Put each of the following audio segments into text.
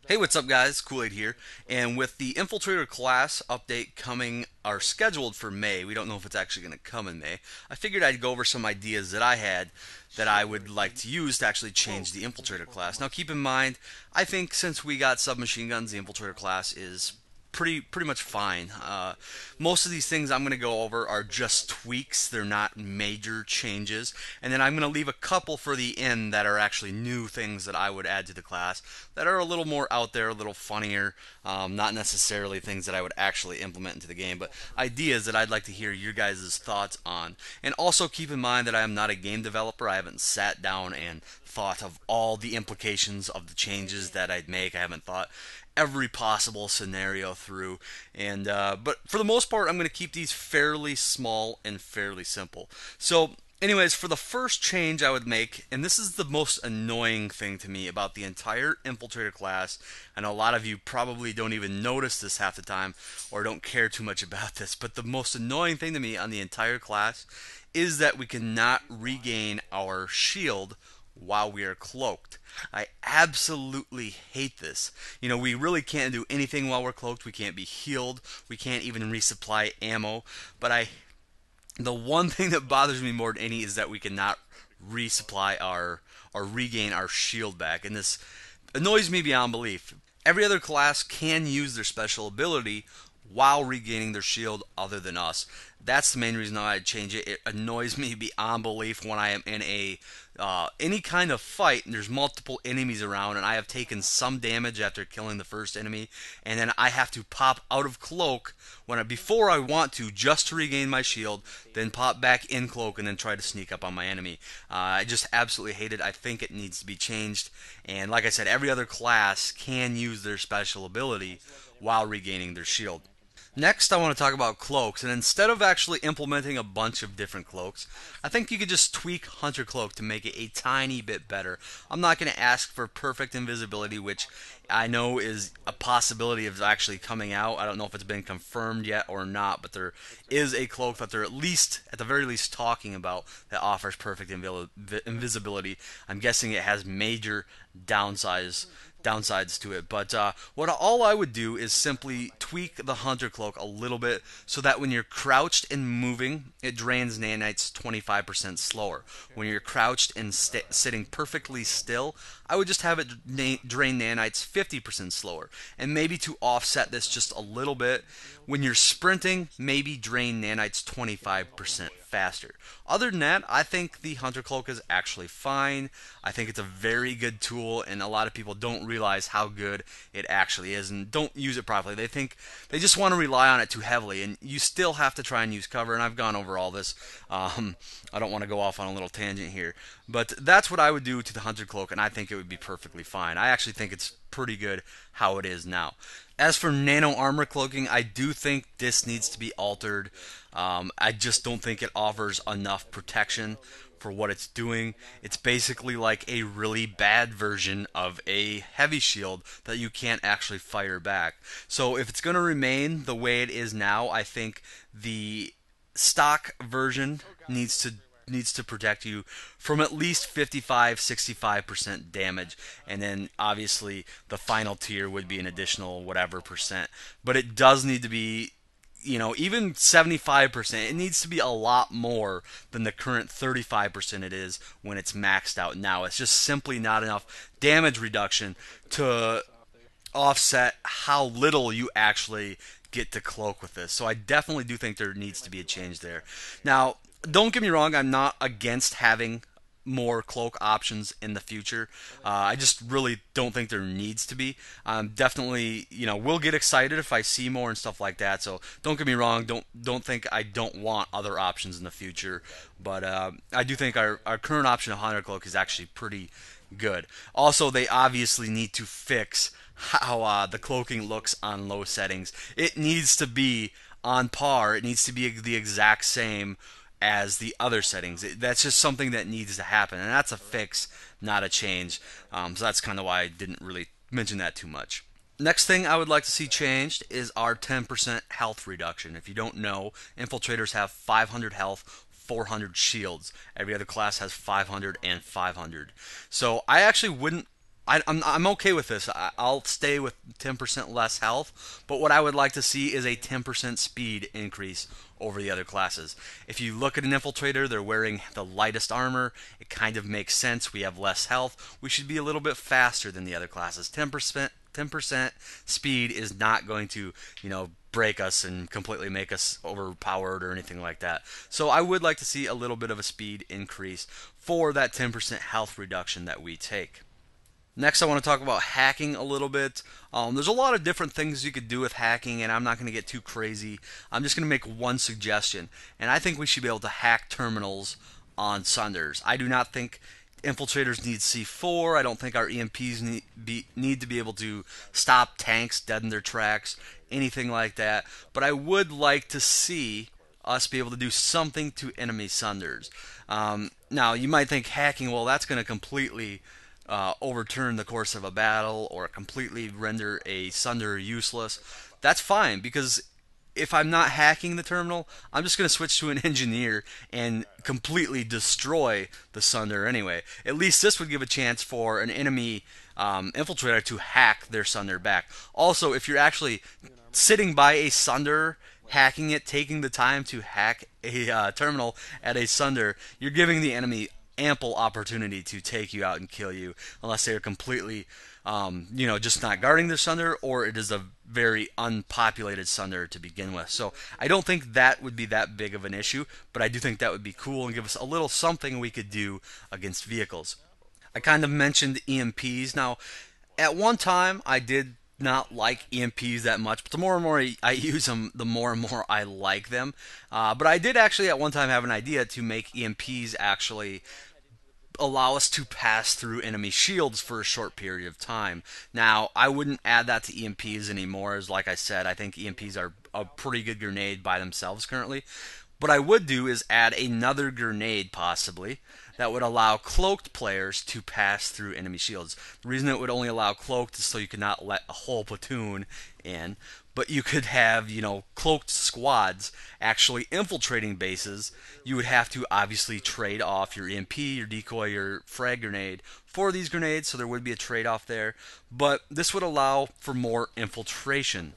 Hey, what's up, guys? Kool-Aid here. And with the Infiltrator class update coming or scheduled for May, we don't know if it's actually going to come in May. I figured I'd go over some ideas that I had that I would like to use to actually change the Infiltrator class. Now, keep in mind, I think since we got submachine guns, the Infiltrator class is pretty much fine. Most of these things I'm going to go over are just tweaks; they're not major changes. And then I'm going to leave a couple for the end that are actually new things that I would add to the class that are a little more out there, a little funnier. Not necessarily things that I would actually implement into the game, but ideas that I'd like to hear your guys' thoughts on. And also keep in mind that I am not a game developer. I haven't sat down and thought of all the implications of the changes that I'd make. I haven't thought every possible scenario through, and but for the most part, I'm going to keep these fairly small and fairly simple. So anyways, for the first change I would make, and this is the most annoying thing to me about the entire Infiltrator class, I know a lot of you probably don't even notice this half the time or don't care too much about this, but the most annoying thing to me on the entire class is that we cannot regain our shield while we are cloaked. I absolutely hate this. You know, we really can't do anything while we're cloaked. We can't be healed. We can't even resupply ammo. But the one thing that bothers me more than any is that we cannot resupply our or regain our shield back, and this annoys me beyond belief. Every other class can use their special ability while regaining their shield other than us. That's the main reason why I'd change it. It annoys me beyond belief when I am in a any kind of fight and there's multiple enemies around and I have taken some damage after killing the first enemy, and then I have to pop out of cloak before I want to, just to regain my shield, then pop back in cloak and then try to sneak up on my enemy. I just absolutely hate it. I think it needs to be changed, and like I said, every other class can use their special ability while regaining their shield. Next, I want to talk about cloaks, and instead of actually implementing a bunch of different cloaks, I think you could just tweak Hunter Cloak to make it a tiny bit better. I'm not going to ask for perfect invisibility, which I know is a possibility of actually coming out. I don't know if it's been confirmed yet or not, but there is a cloak that they're at the very least, talking about that offers perfect invisibility. I'm guessing it has major downsides to it. But what all I would do is simply tweak the Hunter Cloak a little bit so that when you're crouched and moving, it drains nanites 25% slower. When you're crouched and sitting perfectly still, I would just have it drain nanites 50% slower. And maybe to offset this just a little bit, when you're sprinting, maybe drain nanites 25% faster. Other than that, I think the Hunter Cloak is actually fine. I think it's a very good tool, and a lot of people don't realize how good it actually is and don't use it properly. They just want to rely on it too heavily, and you still have to try and use cover, and I've gone over all this. I don't want to go off on a little tangent here, but that's what I would do to the Hunter Cloak, and I think it would be perfectly fine. I actually think it's pretty good how it is now. As for nano armor cloaking, I do think this needs to be altered. I just don't think it offers enough protection for what it's doing. It's basically like a really bad version of a heavy shield that you can't actually fire back. So if it's going to remain the way it is now, I think the stock version needs to protect you from at least 55-65% damage, and then obviously the final tier would be an additional whatever percent, but it does need to be, even 75%. It needs to be a lot more than the current 35% it is when it's maxed out now. It's just simply not enough damage reduction to offset how little you actually get to cloak with this. So I definitely do think there needs to be a change there. Now, don't get me wrong, I'm not against having more cloak options in the future. I just really don't think there needs to be. Definitely, we'll get excited if I see more and stuff like that. So don't get me wrong. Don't think I don't want other options in the future. But I do think our current option of Hunter Cloak is actually pretty good. Also, they obviously need to fix how the cloaking looks on low settings. It needs to be on par. It needs to be the exact same as the other settings. That's just something that needs to happen, and that's a fix, not a change. So that's kind of why I didn't really mention that too much. Next thing I would like to see changed is our 10% health reduction. If you don't know, infiltrators have 500 health, 400 shields. Every other class has 500 and 500. So I actually wouldn't I'm okay with this. I'll stay with 10% less health, but what I would like to see is a 10% speed increase over the other classes. If you look at an infiltrator, they're wearing the lightest armor. It kind of makes sense. We have less health. We should be a little bit faster than the other classes. 10% speed is not going to, break us and completely make us overpowered or anything like that. So I would like to see a little bit of a speed increase for that 10% health reduction that we take. Next, I want to talk about hacking a little bit. There's a lot of different things you could do with hacking, and I'm not going to get too crazy. I'm just going to make one suggestion, and I think we should be able to hack terminals on Sunders. I do not think infiltrators need C4. I don't think our EMPs need to be able to stop tanks dead in their tracks, anything like that. But I would like to see us be able to do something to enemy Sunders. Now, you might think hacking, well, that's going to completely overturn the course of a battle or completely render a Sunder useless. That's fine, because if I'm not hacking the terminal, I'm just going to switch to an engineer and completely destroy the Sunder anyway. At least this would give a chance for an enemy infiltrator to hack their Sunder back. Also, if you're actually sitting by a Sunder, hacking it, taking the time to hack a terminal at a Sunder, you're giving the enemy ample opportunity to take you out and kill you, unless they are completely, just not guarding their Sunder, or it is a very unpopulated Sunder to begin with. So I don't think that would be that big of an issue, but I do think that would be cool and give us a little something we could do against vehicles. I kind of mentioned EMPs. Now, at one time, I did not like EMPs that much, but the more and more I use them, the more and more I like them. But I did actually at one time have an idea to make EMPs actually allow us to pass through enemy shields for a short period of time. Now, I wouldn't add that to EMPs anymore, as like I said, I think EMPs are a pretty good grenade by themselves currently. What I would do is add another grenade, possibly, that would allow cloaked players to pass through enemy shields. The reason it would only allow cloaked is so you could not let a whole platoon in, but you could have, cloaked squads actually infiltrating bases. You would have to obviously trade off your EMP, your decoy, your frag grenade for these grenades, so there would be a trade-off there. But this would allow for more infiltration.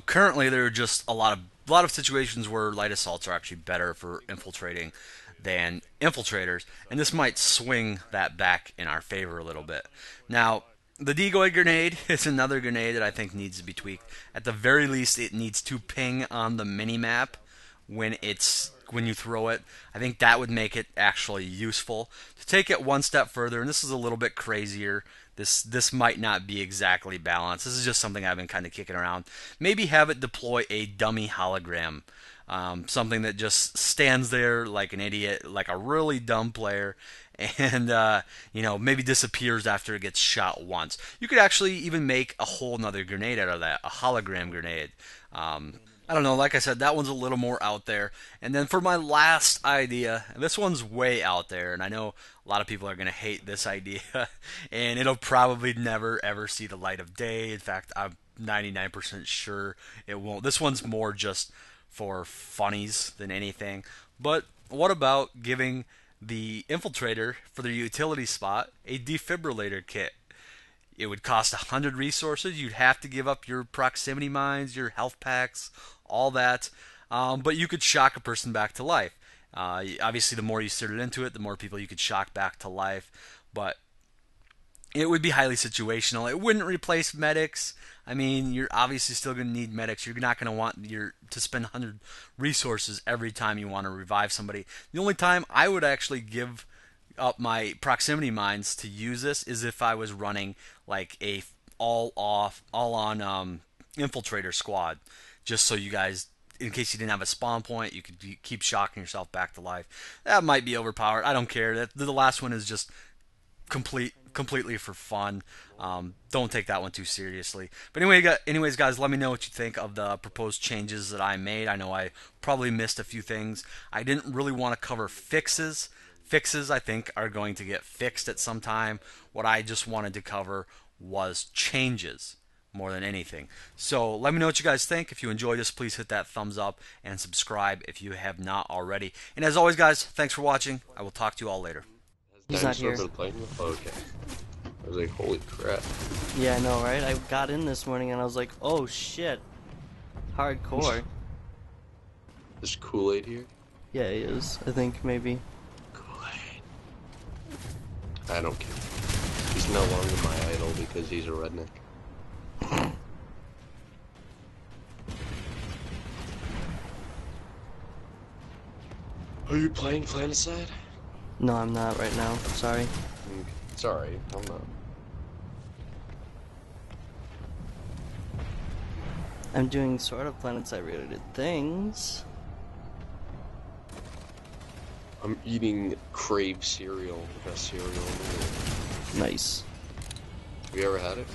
Currently there are just a lot of situations where light assaults are actually better for infiltrating than infiltrators, and this might swing that back in our favor a little bit. Now, the decoy grenade is another grenade that I think needs to be tweaked. At the very least, it needs to ping on the minimap when you throw it. I think that would make it actually useful. To take it one step further, and this is a little bit crazier, this might not be exactly balanced. This is just something I've been kind of kicking around. Maybe have it deploy a dummy hologram. Something that just stands there like an idiot, like a really dumb player, and maybe disappears after it gets shot once. You could actually even make a whole nother grenade out of that, a hologram grenade. I don't know, like I said, that one's a little more out there. And then for my last idea, this one's way out there, and I know a lot of people are going to hate this idea, and it'll probably never ever see the light of day. In fact, I'm 99% sure it won't. This one's more just for funnies than anything. But what about giving the infiltrator for their utility spot a defibrillator kit? It would cost 100 resources. You'd have to give up your proximity mines, your health packs, all that. But you could shock a person back to life. Obviously, the more you started into it, the more people you could shock back to life. But it would be highly situational. It wouldn't replace medics. I mean, you're obviously still going to need medics. You're not going to want to spend 100 resources every time you want to revive somebody. The only time I would actually give up my proximity mines to use this is if I was running like a all on infiltrator squad, just so you guys, in case you didn't have a spawn point, you could keep shocking yourself back to life. That might be overpowered. I don't care. The last one is just completely for fun. Don't take that one too seriously. But anyways, guys, let me know what you think of the proposed changes that I made. I know I probably missed a few things. I didn't really want to cover fixes. Fixes, I think, are going to get fixed at some time. What I just wanted to cover was changes more than anything. So let me know what you guys think. If you enjoyed this, please hit that thumbs up and subscribe if you have not already. And as always, guys, thanks for watching. I will talk to you all later. He's not here. Okay. I was like, holy crap. Yeah, I know, right? I got in this morning and I was like, oh shit. Hardcore. There's Kool-Aid here? Yeah, he is. I think, maybe. Kool-Aid. I don't care. He's no longer my idol because he's a redneck. Are you playing Planetside? No, I'm not right now. Sorry. Sorry, I'm not. I'm doing sort of Planetside related things. I'm eating Crave cereal, the best cereal in the world. Nice. Have you ever had it?